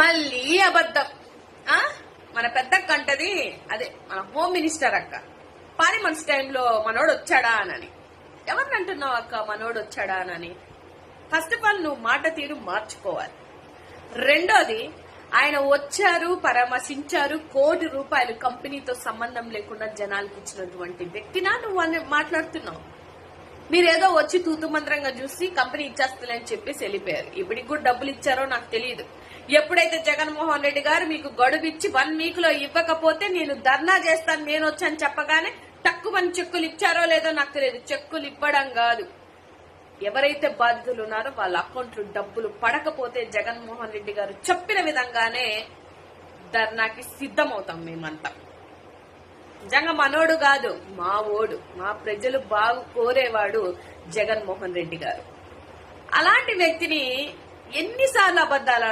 మళ్ళీ అబద్ధం. మన పెద్దక్క అంటది, అదే మన హోమ్ మినిస్టర్ అక్క, పార్లమెంట్స్ టైంలో మనోడు వచ్చాడా అని. ఎవరిని అంటున్నావు అక్క మనోడు వచ్చాడా అని? ఫస్ట్ ఆఫ్ ఆల్ నువ్వు మాట తీరు మార్చుకోవాలి. రెండోది, ఆయన వచ్చారు, పరామర్శించారు, ₹1,00,00,000 కంపెనీతో సంబంధం లేకుండా జనాలకు ఇచ్చినటువంటి వ్యక్తినా నువ్వు అని మాట్లాడుతున్నావు. మీరేదో వచ్చి తూతుమంత్రంగా చూసి కంపెనీ ఇచ్చేస్తుందని చెప్పేసి వెళ్ళిపోయారు. ఇప్పటికి కూడా డబ్బులు ఇచ్చారో నాకు తెలియదు. ఎప్పుడైతే జగన్మోహన్ రెడ్డి గారు మీకు గడువు ఇచ్చి 1 వీక్ లో ఇవ్వకపోతే నేను ధర్నా చేస్తాను, నేను వచ్చాను చెప్పగానే తక్కువని చెక్కులు ఇచ్చారో లేదో నాకు తెలియదు. చెక్కులు ఇవ్వడం కాదు, ఎవరైతే బాధితులు ఉన్నారో వాళ్ళ అకౌంట్లు డబ్బులు పడకపోతే జగన్మోహన్ రెడ్డి గారు చెప్పిన విధంగానే ధర్నాకి సిద్ధమవుతాం మేమంతా. నిజంగా మనోడు కాదు, మా ఓడు, మా ప్రజలు బాగు కోరేవాడు జగన్మోహన్ రెడ్డి గారు. అలాంటి వ్యక్తిని ఎన్నిసార్లు అబద్ధాలు